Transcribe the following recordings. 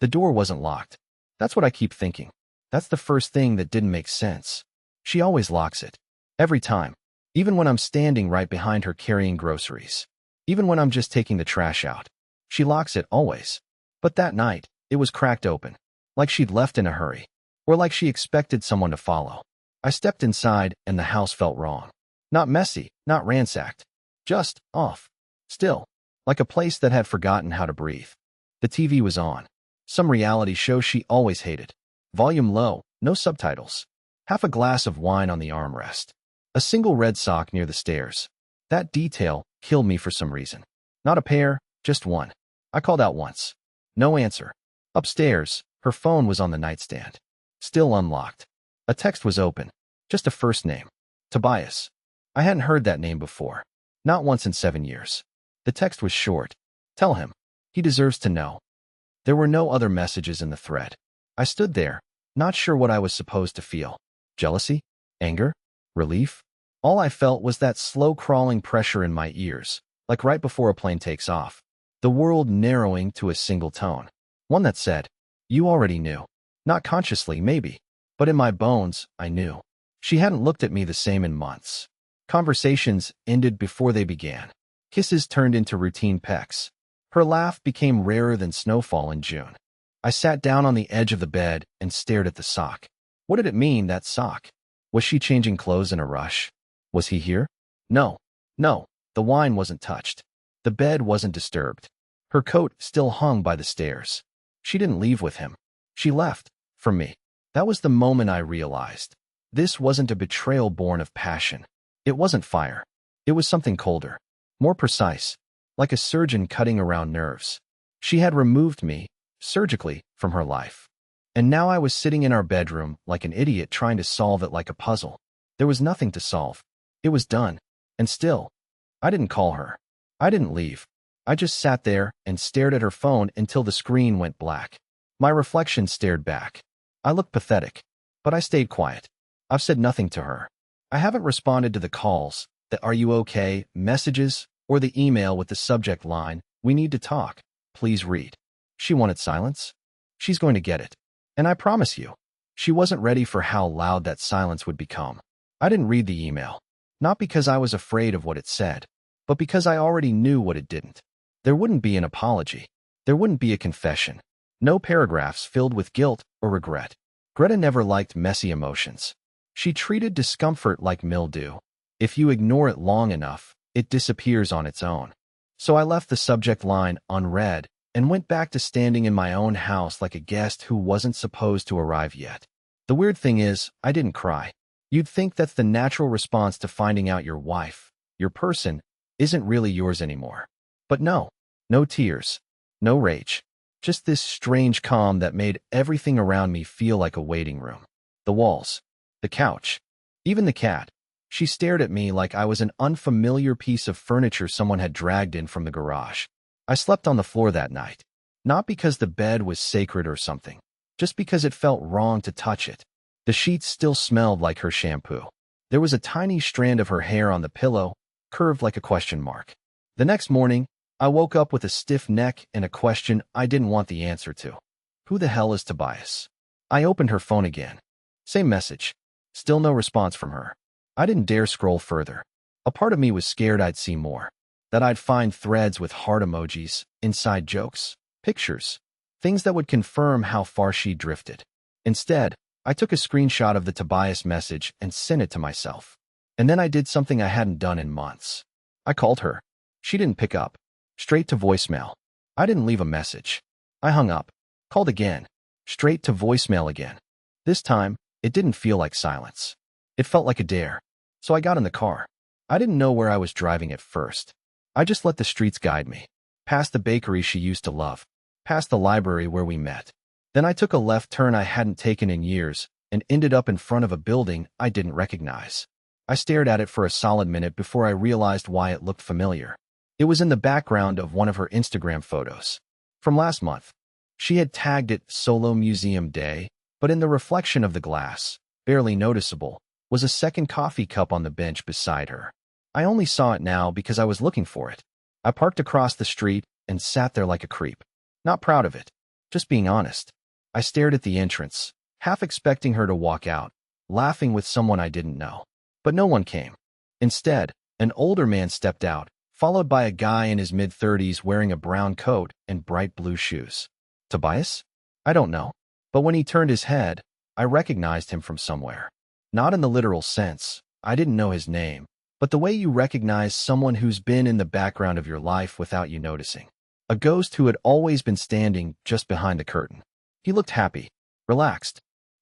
The door wasn't locked. That's what I keep thinking. That's the first thing that didn't make sense. She always locks it. Every time. Even when I'm standing right behind her carrying groceries. Even when I'm just taking the trash out. She locks it always. But that night, it was cracked open. Like she'd left in a hurry. Or like she expected someone to follow. I stepped inside and the house felt wrong. Not messy, not ransacked. Just off. Still. Like a place that had forgotten how to breathe. The TV was on. Some reality show she always hated. Volume low, no subtitles. Half a glass of wine on the armrest. A single red sock near the stairs. That detail killed me for some reason. Not a pair, just one. I called out once. No answer. Upstairs, her phone was on the nightstand. Still unlocked. A text was open. Just a first name. Tobias. I hadn't heard that name before. Not once in 7 years. The text was short. Tell him. He deserves to know. There were no other messages in the thread. I stood there, not sure what I was supposed to feel. Jealousy? Anger? Relief? All I felt was that slow crawling pressure in my ears, like right before a plane takes off. The world narrowing to a single tone. One that said, you already knew. Not consciously, maybe. But in my bones, I knew. She hadn't looked at me the same in months. Conversations ended before they began. Kisses turned into routine pecks. Her laugh became rarer than snowfall in June. I sat down on the edge of the bed and stared at the sock. What did it mean, that sock? Was she changing clothes in a rush? Was he here? No. The wine wasn't touched. The bed wasn't disturbed. Her coat still hung by the stairs. She didn't leave with him. She left. From me. That was the moment I realized. This wasn't a betrayal born of passion. It wasn't fire. It was something colder. More precise. Like a surgeon cutting around nerves. She had removed me, surgically, from her life. And now I was sitting in our bedroom like an idiot trying to solve it like a puzzle. There was nothing to solve. It was done. And still, I didn't call her. I didn't leave. I just sat there and stared at her phone until the screen went black. My reflection stared back. I looked pathetic. But I stayed quiet. I've said nothing to her. I haven't responded to the calls, the "Are you okay?" messages, or the email with the subject line, "We need to talk. Please read." She wanted silence. She's going to get it. And I promise you, she wasn't ready for how loud that silence would become. I didn't read the email. Not because I was afraid of what it said, but because I already knew what it didn't. There wouldn't be an apology. There wouldn't be a confession. No paragraphs filled with guilt or regret. Greta never liked messy emotions. She treated discomfort like mildew. If you ignore it long enough, it disappears on its own. So I left the subject line unread and went back to standing in my own house like a guest who wasn't supposed to arrive yet. The weird thing is, I didn't cry. You'd think that's the natural response to finding out your wife, your person, isn't really yours anymore. But no. No tears. No rage. Just this strange calm that made everything around me feel like a waiting room. The walls. The couch. Even the cat. She stared at me like I was an unfamiliar piece of furniture someone had dragged in from the garage. I slept on the floor that night. Not because the bed was sacred or something. Just because it felt wrong to touch it. The sheets still smelled like her shampoo. There was a tiny strand of her hair on the pillow, curved like a question mark. The next morning, I woke up with a stiff neck and a question I didn't want the answer to. Who the hell is Tobias? I opened her phone again. Same message. Still no response from her. I didn't dare scroll further. A part of me was scared I'd see more. That I'd find threads with heart emojis, inside jokes, pictures, things that would confirm how far she drifted. Instead, I took a screenshot of the Tobias message and sent it to myself. And then I did something I hadn't done in months. I called her. She didn't pick up. Straight to voicemail. I didn't leave a message. I hung up. Called again. Straight to voicemail again. This time, it didn't feel like silence. It felt like a dare. So I got in the car. I didn't know where I was driving at first. I just let the streets guide me. Past the bakery she used to love. Past the library where we met. Then I took a left turn I hadn't taken in years and ended up in front of a building I didn't recognize. I stared at it for a solid minute before I realized why it looked familiar. It was in the background of one of her Instagram photos. From last month. She had tagged it Solo Museum Day, but in the reflection of the glass, barely noticeable, was a second coffee cup on the bench beside her. I only saw it now because I was looking for it. I parked across the street and sat there like a creep. Not proud of it. Just being honest. I stared at the entrance, half expecting her to walk out, laughing with someone I didn't know. But no one came. Instead, an older man stepped out, followed by a guy in his mid-30s wearing a brown coat and bright blue shoes. Tobias? I don't know. But when he turned his head, I recognized him from somewhere. Not in the literal sense. I didn't know his name, but the way you recognize someone who's been in the background of your life without you noticing. A ghost who had always been standing just behind the curtain. He looked happy, relaxed.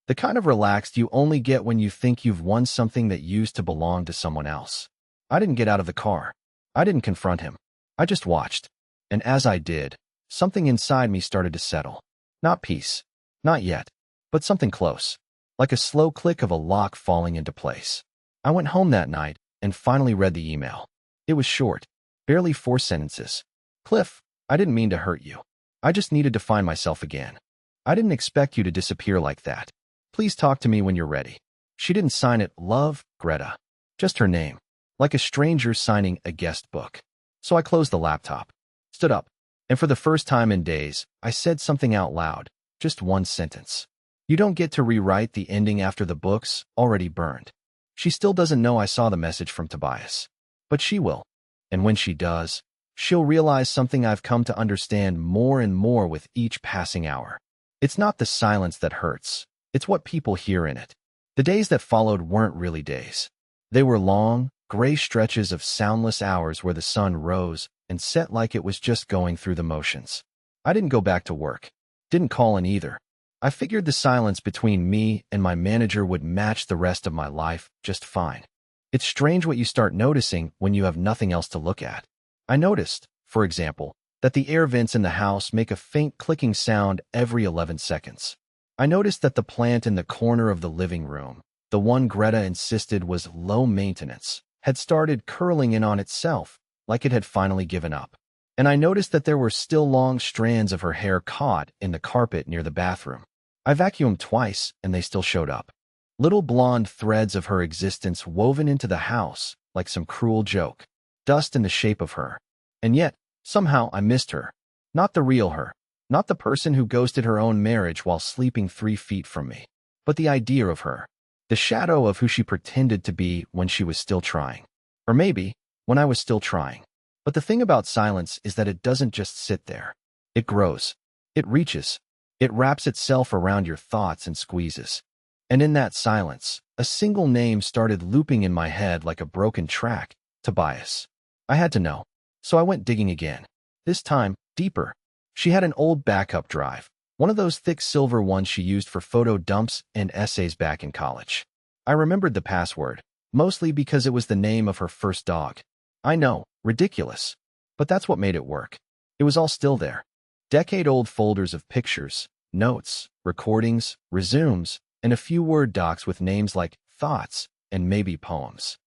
The kind of relaxed you only get when you think you've won something that used to belong to someone else. I didn't get out of the car. I didn't confront him. I just watched. And as I did, something inside me started to settle. Not peace. Not yet. But something close. Like a slow click of a lock falling into place. I went home that night and finally read the email. It was short. Barely 4 sentences. Cliff, I didn't mean to hurt you. I just needed to find myself again. I didn't expect you to disappear like that. Please talk to me when you're ready. She didn't sign it, Love, Greta. Just her name. Like a stranger signing a guest book. So I closed the laptop, stood up, and for the first time in days, I said something out loud, just one sentence. You don't get to rewrite the ending after the book's already burned. She still doesn't know I saw the message from Tobias. But she will. And when she does, she'll realize something I've come to understand more and more with each passing hour. It's not the silence that hurts. It's what people hear in it. The days that followed weren't really days. They were long, gray stretches of soundless hours where the sun rose and set like it was just going through the motions. I didn't go back to work. Didn't call in either. I figured the silence between me and my manager would match the rest of my life just fine. It's strange what you start noticing when you have nothing else to look at. I noticed, for example, that the air vents in the house make a faint clicking sound every 11 seconds. I noticed that the plant in the corner of the living room, the one Greta insisted was low maintenance, had started curling in on itself, like it had finally given up. And I noticed that there were still long strands of her hair caught in the carpet near the bathroom. I vacuumed twice, and they still showed up. Little blonde threads of her existence woven into the house, like some cruel joke. Dust in the shape of her. And yet, somehow I missed her. Not the real her. Not the person who ghosted her own marriage while sleeping 3 feet from me. But the idea of her. The shadow of who she pretended to be when she was still trying. Or maybe, when I was still trying. But the thing about silence is that it doesn't just sit there. It grows. It reaches. It wraps itself around your thoughts and squeezes. And in that silence, a single name started looping in my head like a broken track. Tobias. I had to know. So I went digging again. This time, deeper. She had an old backup drive. One of those thick silver ones she used for photo dumps and essays back in college. I remembered the password, mostly because it was the name of her first dog. I know, ridiculous. But that's what made it work. It was all still there. Decade-old folders of pictures, notes, recordings, resumes, and a few Word docs with names like thoughts and maybe poems.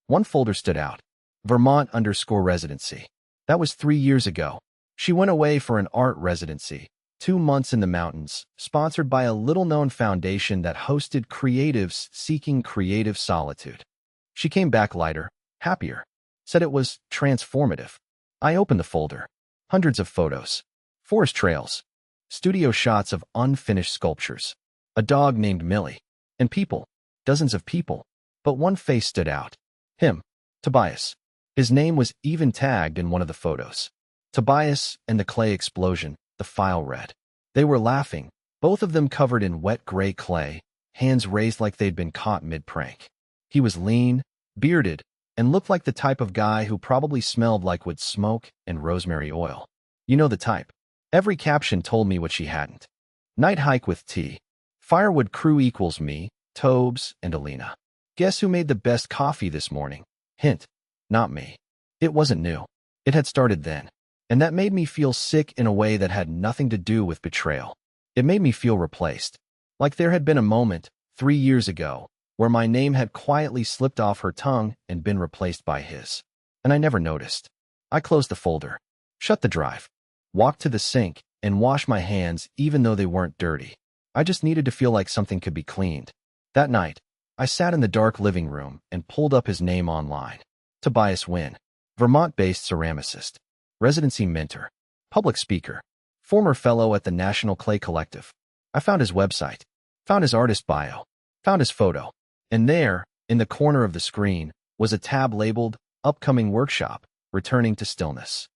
One folder stood out. Vermont_residency. That was 3 years ago. She went away for an art residency, 2 months in the mountains, sponsored by a little-known foundation that hosted creatives seeking creative solitude. She came back lighter, happier, said it was transformative. I opened the folder. Hundreds of photos. Forest trails. Studio shots of unfinished sculptures. A dog named Millie. And people. Dozens of people. But one face stood out. Him. Tobias. His name was even tagged in one of the photos. Tobias and the clay explosion, the file read. They were laughing, both of them covered in wet gray clay, hands raised like they'd been caught mid-prank. He was lean, bearded, and looked like the type of guy who probably smelled like wood smoke and rosemary oil. You know the type. Every caption told me what she hadn't. Night hike with T. Firewood crew equals me, Tobes, and Alina. Guess who made the best coffee this morning? Hint. Not me. It wasn't new. It had started then. And that made me feel sick in a way that had nothing to do with betrayal. It made me feel replaced. Like there had been a moment, 3 years ago, where my name had quietly slipped off her tongue and been replaced by his. And I never noticed. I closed the folder, shut the drive, walked to the sink, and washed my hands even though they weren't dirty. I just needed to feel like something could be cleaned. That night, I sat in the dark living room and pulled up his name online. Tobias Wynn. Vermont-based ceramicist. Residency mentor. Public speaker. Former fellow at the National Clay Collective. I found his website, found his artist bio, found his photo. And there, in the corner of the screen, was a tab labeled Upcoming Workshop, Returning to Stillness.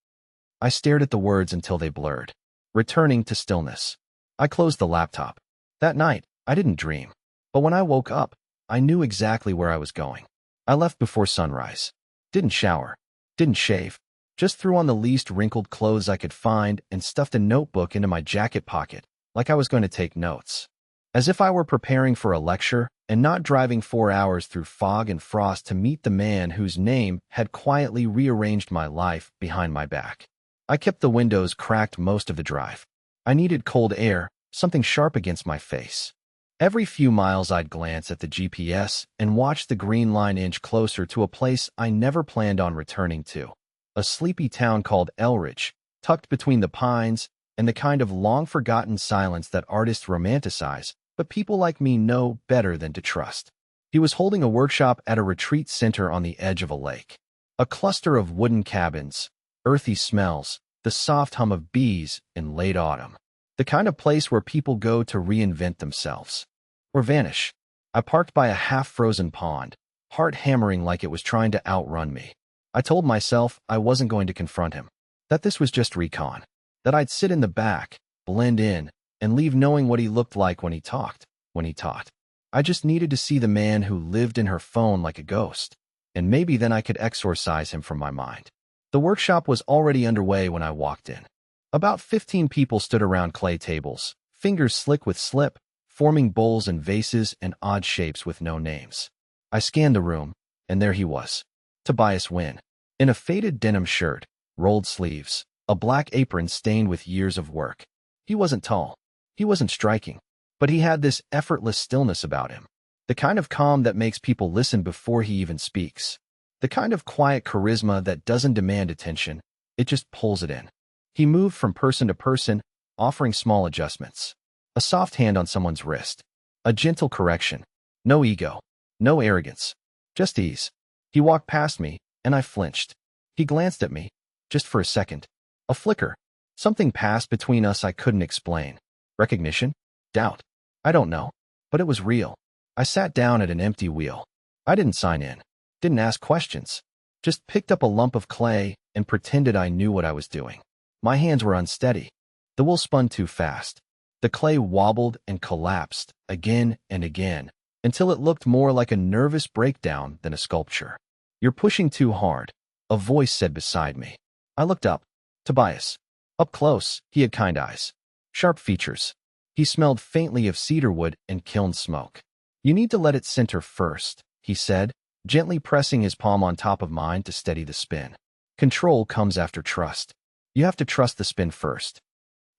I stared at the words until they blurred. Returning to stillness. I closed the laptop. That night, I didn't dream. But when I woke up, I knew exactly where I was going. I left before sunrise. Didn't shower. Didn't shave. Just threw on the least wrinkled clothes I could find and stuffed a notebook into my jacket pocket, like I was going to take notes. As if I were preparing for a lecture and not driving 4 hours through fog and frost to meet the man whose name had quietly rearranged my life behind my back. I kept the windows cracked most of the drive. I needed cold air, something sharp against my face. Every few miles I'd glance at the GPS and watch the green line inch closer to a place I never planned on returning to. A sleepy town called Elridge, tucked between the pines and the kind of long-forgotten silence that artists romanticize, but people like me know better than to trust. He was holding a workshop at a retreat center on the edge of a lake. A cluster of wooden cabins, earthy smells, the soft hum of bees in late autumn. The kind of place where people go to reinvent themselves. Or vanish. I parked by a half-frozen pond, heart hammering like it was trying to outrun me. I told myself I wasn't going to confront him, that this was just recon, that I'd sit in the back, blend in, and leave knowing what he looked like when he talked, when he taught. I just needed to see the man who lived in her phone like a ghost, and maybe then I could exorcise him from my mind. The workshop was already underway when I walked in. About 15 people stood around clay tables, fingers slick with slip, forming bowls and vases and odd shapes with no names. I scanned the room, and there he was. Tobias Wynn, in a faded denim shirt, rolled sleeves, a black apron stained with years of work. He wasn't tall. He wasn't striking. But he had this effortless stillness about him. The kind of calm that makes people listen before he even speaks. The kind of quiet charisma that doesn't demand attention, it just pulls it in. He moved from person to person, offering small adjustments. A soft hand on someone's wrist. A gentle correction. No ego. No arrogance. Just ease. He walked past me, and I flinched. He glanced at me, just for a second. A flicker. Something passed between us I couldn't explain. Recognition? Doubt? I don't know. But it was real. I sat down at an empty wheel. I didn't sign in. Didn't ask questions. Just picked up a lump of clay and pretended I knew what I was doing. My hands were unsteady. The wool spun too fast. The clay wobbled and collapsed again and again until it looked more like a nervous breakdown than a sculpture. You're pushing too hard, a voice said beside me. I looked up. Tobias. Up close, he had kind eyes. Sharp features. He smelled faintly of cedarwood and kiln smoke. You need to let it center first, he said, gently pressing his palm on top of mine to steady the spin. Control comes after trust. You have to trust the spin first.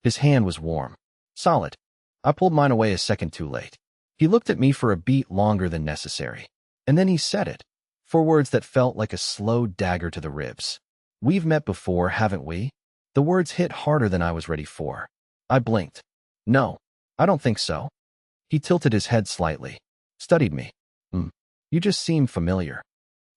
His hand was warm. Solid. I pulled mine away a second too late. He looked at me for a beat longer than necessary. And then he said it. 4 words that felt like a slow dagger to the ribs. We've met before, haven't we? The words hit harder than I was ready for. I blinked. No, I don't think so. He tilted his head slightly. Studied me. You just seem familiar.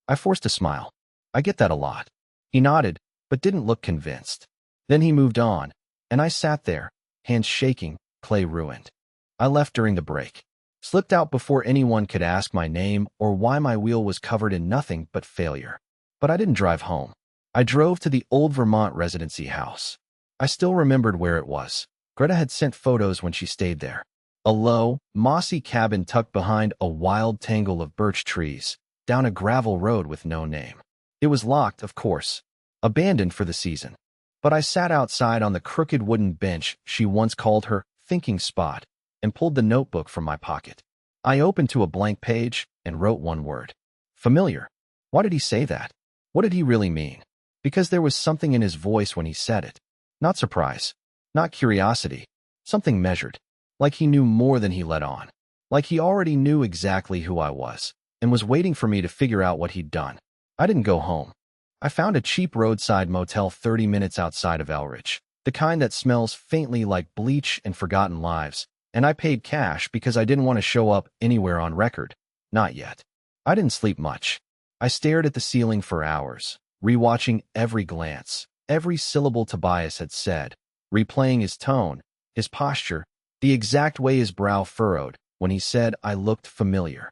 I forced a smile. I get that a lot. He nodded, but didn't look convinced. Then he moved on, and I sat there, hands shaking, clay ruined. I left during the break. Slipped out before anyone could ask my name or why my wheel was covered in nothing but failure. But I didn't drive home. I drove to the old Vermont residency house. I still remembered where it was. Greta had sent photos when she stayed there. A low, mossy cabin tucked behind a wild tangle of birch trees, down a gravel road with no name. It was locked, of course, abandoned for the season. But I sat outside on the crooked wooden bench she once called her thinking spot and pulled the notebook from my pocket. I opened to a blank page and wrote one word. Familiar. Why did he say that? What did he really mean? Because there was something in his voice when he said it. Not surprise. Not curiosity. Something measured. Like he knew more than he let on. Like he already knew exactly who I was and was waiting for me to figure out what he'd done. I didn't go home. I found a cheap roadside motel 30 minutes outside of Elridge, the kind that smells faintly like bleach and forgotten lives, and I paid cash because I didn't want to show up anywhere on record. Not yet. I didn't sleep much. I stared at the ceiling for hours, rewatching every glance, every syllable Tobias had said, replaying his tone, his posture, the exact way his brow furrowed when he said I looked familiar.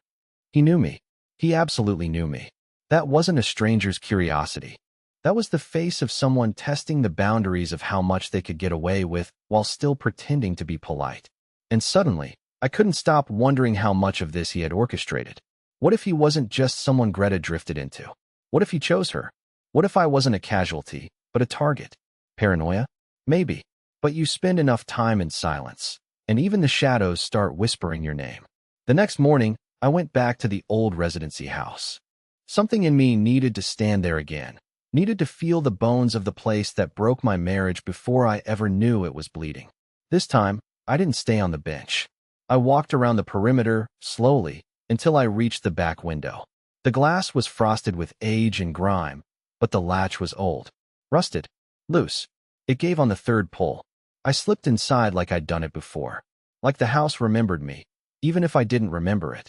He knew me. He absolutely knew me. That wasn't a stranger's curiosity. That was the face of someone testing the boundaries of how much they could get away with while still pretending to be polite. And suddenly, I couldn't stop wondering how much of this he had orchestrated. What if he wasn't just someone Greta drifted into? What if he chose her? What if I wasn't a casualty, but a target? Paranoia? Maybe. But you spend enough time in silence, and even the shadows start whispering your name. The next morning, I went back to the old residency house. Something in me needed to stand there again, needed to feel the bones of the place that broke my marriage before I ever knew it was bleeding. This time, I didn't stay on the bench. I walked around the perimeter, slowly, until I reached the back window. The glass was frosted with age and grime, but the latch was old, rusted, loose. It gave on the third pull. I slipped inside like I'd done it before. Like the house remembered me, even if I didn't remember it.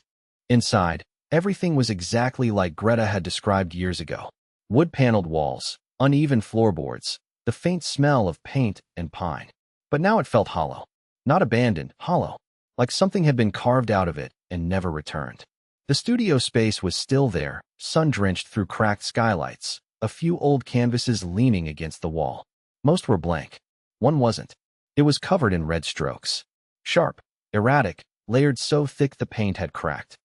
Inside, everything was exactly like Greta had described years ago. Wood-paneled walls, uneven floorboards, the faint smell of paint and pine. But now it felt hollow. Not abandoned, hollow. Like something had been carved out of it and never returned. The studio space was still there, sun-drenched through cracked skylights, a few old canvases leaning against the wall. Most were blank. One wasn't. It was covered in red strokes. Sharp, erratic, layered so thick the paint had cracked.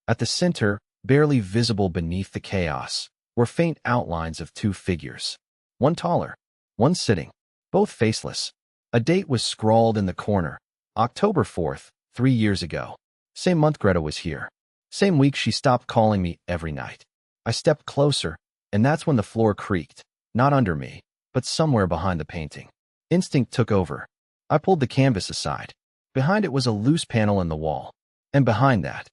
At the center, barely visible beneath the chaos, were faint outlines of two figures. One taller, one sitting, both faceless. A date was scrawled in the corner. October 4th, 3 years ago. Same month Greta was here. Same week she stopped calling me every night. I stepped closer, and that's when the floor creaked, not under me, but somewhere behind the painting. Instinct took over. I pulled the canvas aside. Behind it was a loose panel in the wall. And behind that,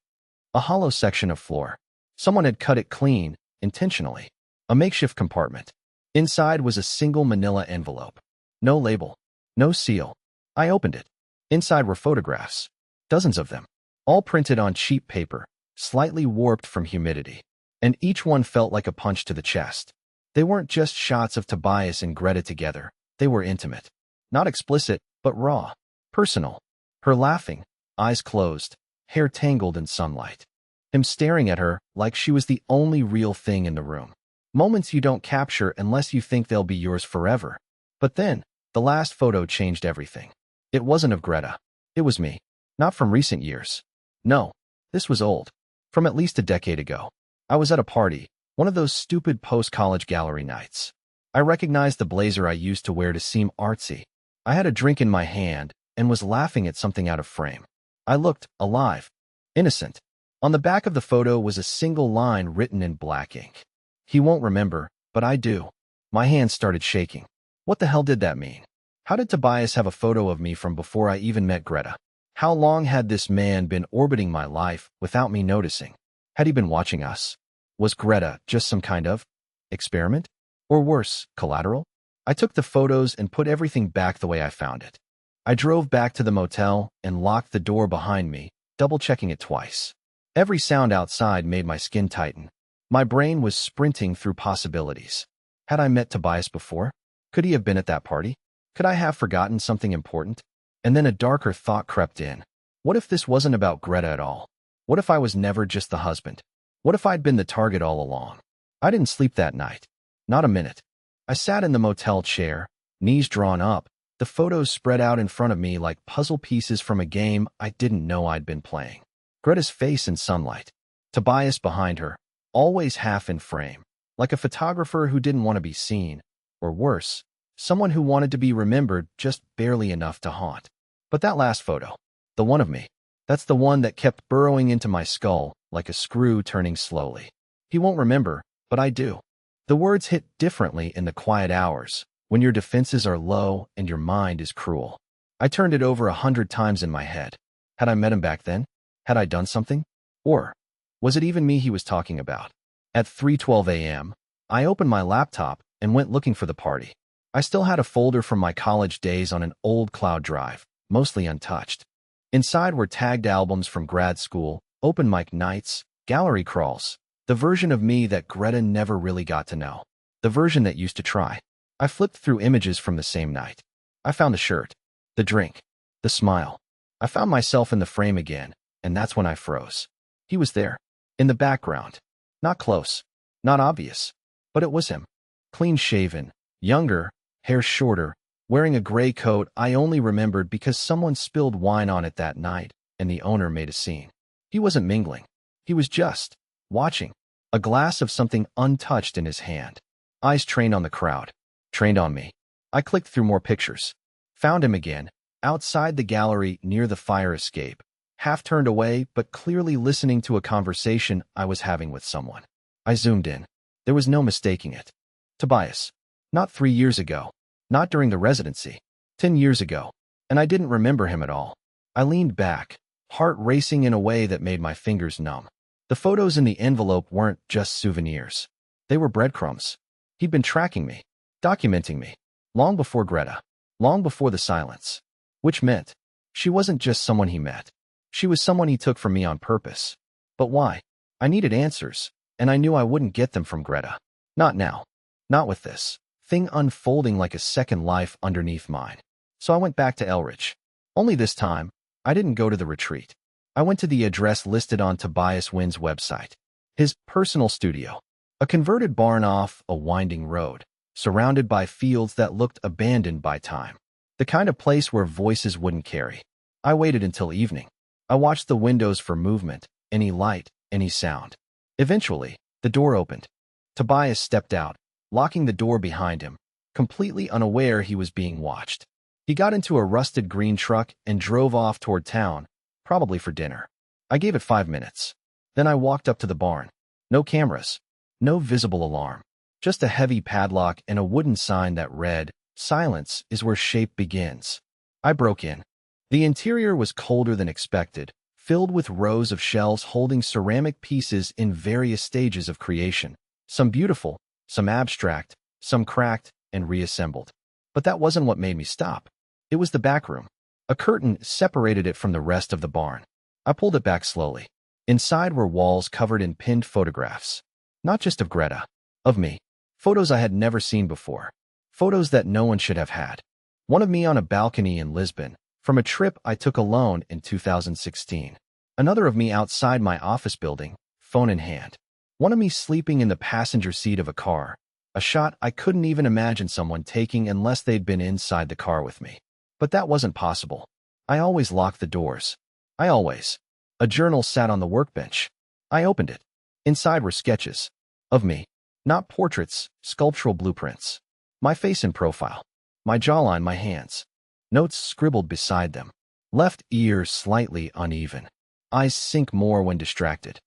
a hollow section of floor. Someone had cut it clean, intentionally. A makeshift compartment. Inside was a single manila envelope. No label. No seal. I opened it. Inside were photographs. Dozens of them. All printed on cheap paper, slightly warped from humidity. And each one felt like a punch to the chest. They weren't just shots of Tobias and Greta together. They were intimate. Not explicit, but raw. Personal. Her laughing, eyes closed, hair tangled in sunlight. Him staring at her like she was the only real thing in the room. Moments you don't capture unless you think they'll be yours forever. But then, the last photo changed everything. It wasn't of Greta. It was me. Not from recent years. No, this was old. From at least a decade ago. I was at a party, one of those stupid post-college gallery nights. I recognized the blazer I used to wear to seem artsy. I had a drink in my hand and was laughing at something out of frame. I looked alive, innocent. On the back of the photo was a single line written in black ink. He won't remember, but I do. My hands started shaking. What the hell did that mean? How did Tobias have a photo of me from before I even met Greta? How long had this man been orbiting my life without me noticing? Had he been watching us? Was Greta just some kind of experiment? Or worse, collateral? I took the photos and put everything back the way I found it. I drove back to the motel and locked the door behind me, double-checking it twice. Every sound outside made my skin tighten. My brain was sprinting through possibilities. Had I met Tobias before? Could he have been at that party? Could I have forgotten something important? And then a darker thought crept in. What if this wasn't about Greta at all? What if I was never just the husband? What if I'd been the target all along? I didn't sleep that night. Not a minute. I sat in the motel chair, knees drawn up, the photos spread out in front of me like puzzle pieces from a game I didn't know I'd been playing. Greta's face in sunlight. Tobias behind her, always half in frame, like a photographer who didn't want to be seen, or worse, someone who wanted to be remembered just barely enough to haunt. But that last photo, the one of me, that's the one that kept burrowing into my skull like a screw turning slowly. He won't remember, but I do. The words hit differently in the quiet hours, when your defenses are low and your mind is cruel. I turned it over 100 times in my head. Had I met him back then? Had I done something? Or was it even me he was talking about? At 3:12 a.m., I opened my laptop and went looking for the party. I still had a folder from my college days on an old cloud drive, mostly untouched. Inside were tagged albums from grad school, open mic nights, gallery crawls, the version of me that Greta never really got to know, the version that used to try. I flipped through images from the same night. I found the shirt, the drink, the smile. I found myself in the frame again, and that's when I froze. He was there, in the background. Not close, not obvious, but it was him. Clean-shaven, younger, hair shorter, wearing a gray coat I only remembered because someone spilled wine on it that night, and the owner made a scene. He wasn't mingling. He was just watching, a glass of something untouched in his hand. Eyes trained on the crowd, trained on me. I clicked through more pictures. Found him again, outside the gallery near the fire escape, half turned away but clearly listening to a conversation I was having with someone. I zoomed in. There was no mistaking it. Tobias. Not 3 years ago. Not during the residency. 10 years ago. And I didn't remember him at all. I leaned back, heart racing in a way that made my fingers numb. The photos in the envelope weren't just souvenirs. They were breadcrumbs. He'd been tracking me, documenting me, long before Greta, long before the silence. Which meant, she wasn't just someone he met. She was someone he took from me on purpose. But why? I needed answers, and I knew I wouldn't get them from Greta. Not now. Not with this thing unfolding like a second life underneath mine. So I went back to Elridge. Only this time, I didn't go to the retreat. I went to the address listed on Tobias Wynn's website. His personal studio. A converted barn off a winding road, surrounded by fields that looked abandoned by time. The kind of place where voices wouldn't carry. I waited until evening. I watched the windows for movement, any light, any sound. Eventually, the door opened. Tobias stepped out, locking the door behind him, completely unaware he was being watched. He got into a rusted green truck and drove off toward town, probably for dinner. I gave it 5 minutes. Then I walked up to the barn. No cameras, no visible alarm, just a heavy padlock and a wooden sign that read, "Silence is where shape begins." I broke in. The interior was colder than expected, filled with rows of shelves holding ceramic pieces in various stages of creation. Some beautiful, some abstract, some cracked and reassembled. But that wasn't what made me stop. It was the back room. A curtain separated it from the rest of the barn. I pulled it back slowly. Inside were walls covered in pinned photographs. Not just of Greta. Of me. Photos I had never seen before. Photos that no one should have had. One of me on a balcony in Lisbon, from a trip I took alone in 2016. Another of me outside my office building, phone in hand. One of me sleeping in the passenger seat of a car. A shot I couldn't even imagine someone taking unless they'd been inside the car with me. But that wasn't possible. I always locked the doors. I always. A journal sat on the workbench. I opened it. Inside were sketches. Of me. Not portraits, sculptural blueprints. My face in profile. My jawline, my hands. Notes scribbled beside them. Left ear slightly uneven. Eyes sink more when distracted.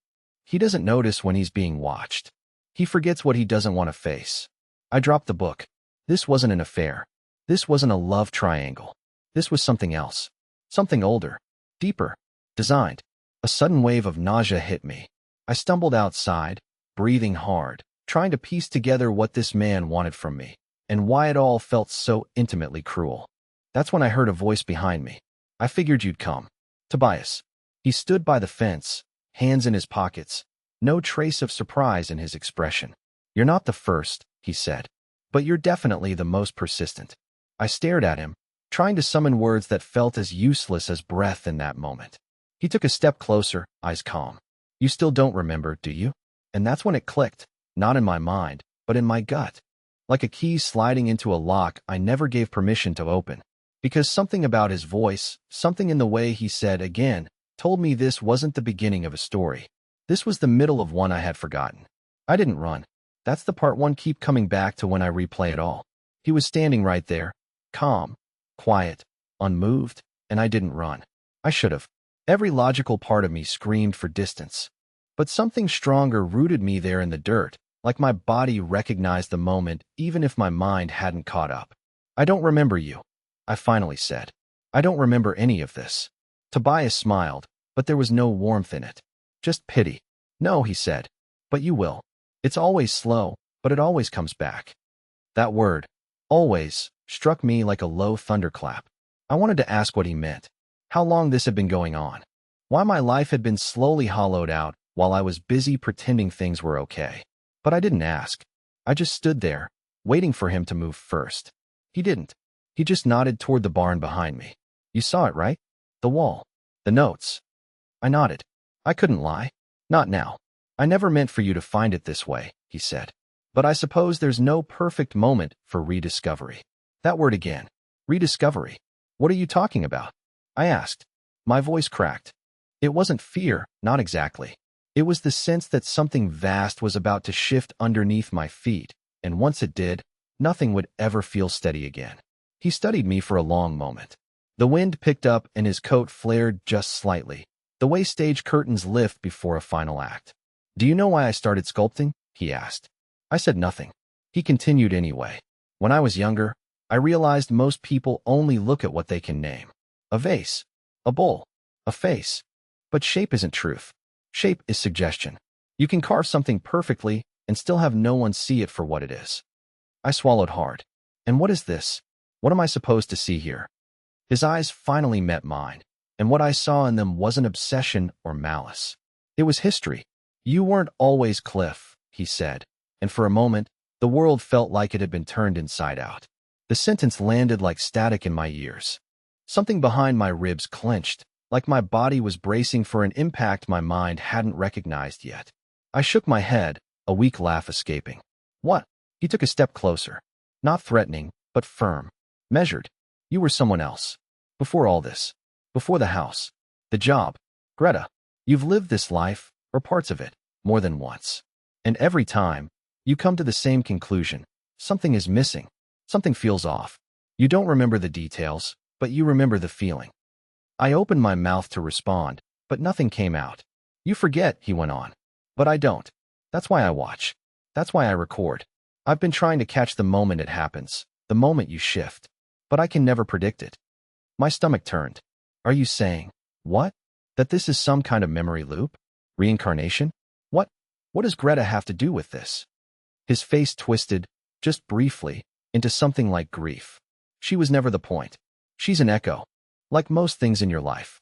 He doesn't notice when he's being watched. He forgets what he doesn't want to face. I dropped the book. This wasn't an affair. This wasn't a love triangle. This was something else. Something older. Deeper. Designed. A sudden wave of nausea hit me. I stumbled outside, breathing hard, trying to piece together what this man wanted from me, and why it all felt so intimately cruel. That's when I heard a voice behind me. I figured you'd come. Tobias. He stood by the fence, hands in his pockets, no trace of surprise in his expression. "You're not the first," he said, "but you're definitely the most persistent." I stared at him, trying to summon words that felt as useless as breath in that moment. He took a step closer, eyes calm. "You still don't remember, do you?" And that's when it clicked, not in my mind, but in my gut. Like a key sliding into a lock I never gave permission to open. Because something about his voice, something in the way he said again, told me this wasn't the beginning of a story. This was the middle of one I had forgotten. I didn't run. That's the part one keep coming back to when I replay it all. He was standing right there, calm, quiet, unmoved, and I didn't run. I should have. Every logical part of me screamed for distance. But something stronger rooted me there in the dirt, like my body recognized the moment even if my mind hadn't caught up. "I don't remember you," I finally said. "I don't remember any of this." Tobias smiled, but there was no warmth in it. Just pity. "No," he said. "But you will. It's always slow, but it always comes back." That word, always, struck me like a low thunderclap. I wanted to ask what he meant. How long this had been going on. Why my life had been slowly hollowed out while I was busy pretending things were okay. But I didn't ask. I just stood there, waiting for him to move first. He didn't. He just nodded toward the barn behind me. You saw it, right? The wall. The notes. I nodded. I couldn't lie. Not now. I never meant for you to find it this way, he said. But I suppose there's no perfect moment for rediscovery. That word again. Rediscovery. What are you talking about? I asked. My voice cracked. It wasn't fear, not exactly. It was the sense that something vast was about to shift underneath my feet, and once it did, nothing would ever feel steady again. He studied me for a long moment. The wind picked up and his coat flared just slightly, the way stage curtains lift before a final act. Do you know why I started sculpting? He asked. I said nothing. He continued anyway. When I was younger, I realized most people only look at what they can name. A vase, a bowl, a face. But shape isn't truth. Shape is suggestion. You can carve something perfectly and still have no one see it for what it is. I swallowed hard. And what is this? What am I supposed to see here? His eyes finally met mine, and what I saw in them wasn't obsession or malice. It was history. You weren't always Cliff, he said, and for a moment, the world felt like it had been turned inside out. The sentence landed like static in my ears. Something behind my ribs clenched, like my body was bracing for an impact my mind hadn't recognized yet. I shook my head, a weak laugh escaping. What? He took a step closer. Not threatening, but firm. Measured. You were someone else. Before all this. Before the house. The job. Greta, you've lived this life, or parts of it, more than once. And every time, you come to the same conclusion. Something is missing. Something feels off. You don't remember the details, but you remember the feeling. I opened my mouth to respond, but nothing came out. You forget, he went on. But I don't. That's why I watch. That's why I record. I've been trying to catch the moment it happens, the moment you shift. But I can never predict it. My stomach turned. Are you saying, what? That this is some kind of memory loop? Reincarnation? What? What does Greta have to do with this? His face twisted, just briefly, into something like grief. She was never the point. She's an echo. Like most things in your life.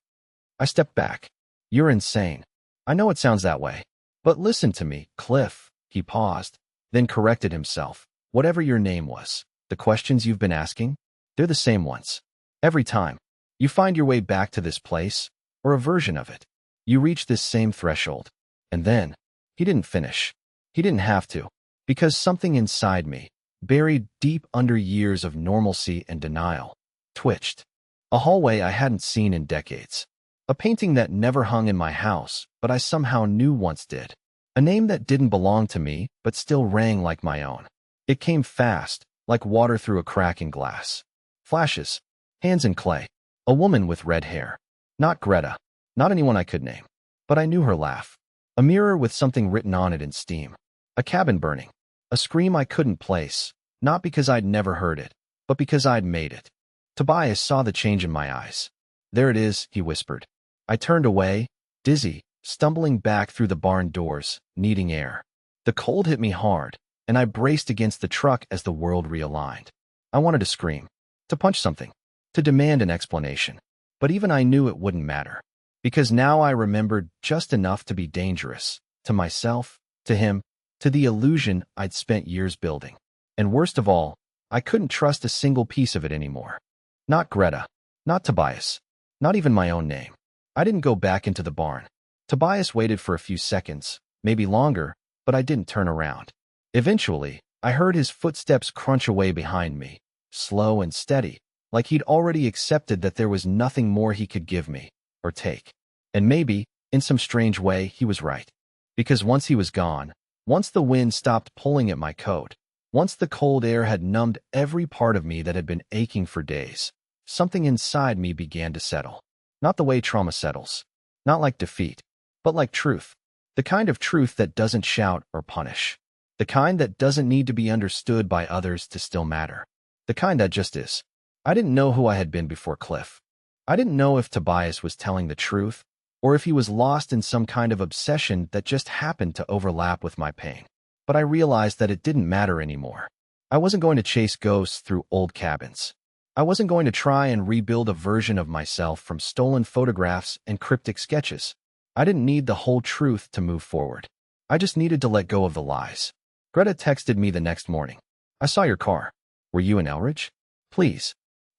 I stepped back. You're insane. I know it sounds that way. But listen to me, Cliff. He paused, then corrected himself. Whatever your name was, the questions you've been asking, they're the same ones. Every time. You find your way back to this place, or a version of it. You reach this same threshold. And then, he didn't finish. He didn't have to. Because something inside me, buried deep under years of normalcy and denial, twitched. A hallway I hadn't seen in decades. A painting that never hung in my house, but I somehow knew once did. A name that didn't belong to me, but still rang like my own. It came fast, like water through a crack in glass. Flashes. Hands in clay. A woman with red hair. Not Greta. Not anyone I could name. But I knew her laugh. A mirror with something written on it in steam. A cabin burning. A scream I couldn't place, not because I'd never heard it, but because I'd made it. Tobias saw the change in my eyes. There it is, he whispered. I turned away, dizzy, stumbling back through the barn doors, needing air. The cold hit me hard, and I braced against the truck as the world realigned. I wanted to scream, to punch something, to demand an explanation. But even I knew it wouldn't matter, because now I remembered just enough to be dangerous, to myself, to him, to the illusion I'd spent years building. And worst of all, I couldn't trust a single piece of it anymore. Not Greta, not Tobias, not even my own name. I didn't go back into the barn. Tobias waited for a few seconds, maybe longer, but I didn't turn around. Eventually, I heard his footsteps crunch away behind me, slow and steady, like he'd already accepted that there was nothing more he could give me, or take. And maybe, in some strange way, he was right. Because once he was gone, once the wind stopped pulling at my coat, once the cold air had numbed every part of me that had been aching for days, something inside me began to settle. Not the way trauma settles. Not like defeat, but like truth. The kind of truth that doesn't shout or punish. The kind that doesn't need to be understood by others to still matter. The kind that just is. I didn't know who I had been before Cliff. I didn't know if Tobias was telling the truth, or if he was lost in some kind of obsession that just happened to overlap with my pain. But I realized that it didn't matter anymore. I wasn't going to chase ghosts through old cabins. I wasn't going to try and rebuild a version of myself from stolen photographs and cryptic sketches. I didn't need the whole truth to move forward. I just needed to let go of the lies. Greta texted me the next morning. I saw your car. Were you in Elridge? Please.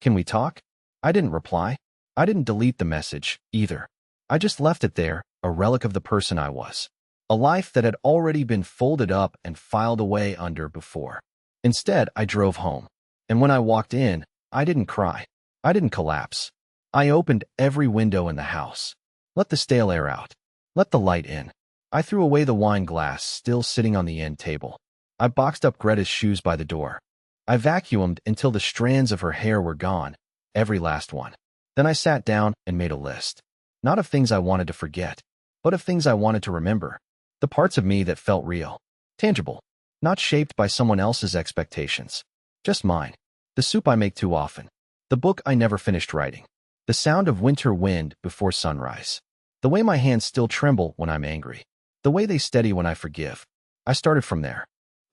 Can we talk? I didn't reply. I didn't delete the message, either. I just left it there, a relic of the person I was. A life that had already been folded up and filed away under before. Instead, I drove home. And when I walked in, I didn't cry. I didn't collapse. I opened every window in the house. Let the stale air out. Let the light in. I threw away the wine glass still sitting on the end table. I boxed up Greta's shoes by the door. I vacuumed until the strands of her hair were gone, every last one. Then I sat down and made a list. Not of things I wanted to forget, but of things I wanted to remember. The parts of me that felt real, tangible, not shaped by someone else's expectations. Just mine. The soup I make too often. The book I never finished writing. The sound of winter wind before sunrise. The way my hands still tremble when I'm angry. The way they steady when I forgive. I started from there.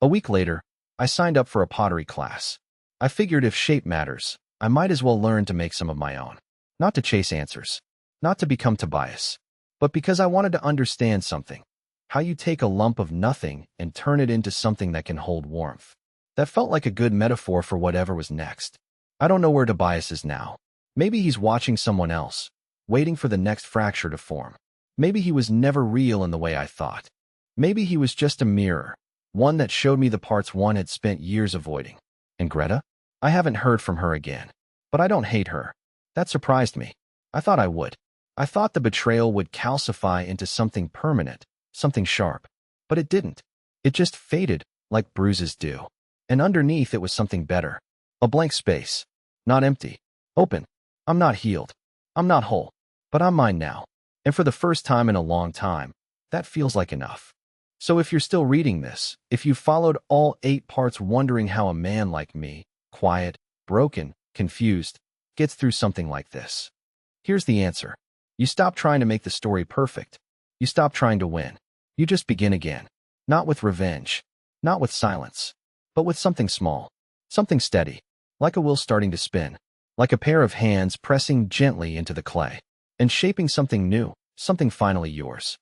A week later, I signed up for a pottery class. I figured if shape matters, I might as well learn to make some of my own. Not to chase answers. Not to become Tobias. But because I wanted to understand something. How you take a lump of nothing and turn it into something that can hold warmth. That felt like a good metaphor for whatever was next. I don't know where Tobias is now. Maybe he's watching someone else, waiting for the next fracture to form. Maybe he was never real in the way I thought. Maybe he was just a mirror, one that showed me the parts one had spent years avoiding. And Greta? I haven't heard from her again. But I don't hate her. That surprised me. I thought I would. I thought the betrayal would calcify into something permanent, something sharp. But it didn't. It just faded, like bruises do. And underneath it was something better. A blank space. Not empty. Open. I'm not healed. I'm not whole. But I'm mine now. And for the first time in a long time, that feels like enough. So if you're still reading this, if you followed all 8 parts wondering how a man like me, quiet, broken, confused, gets through something like this, here's the answer. You stop trying to make the story perfect. You stop trying to win. You just begin again. Not with revenge. Not with silence. But with something small. Something steady. Like a wheel starting to spin. Like a pair of hands pressing gently into the clay. And shaping something new. Something finally yours.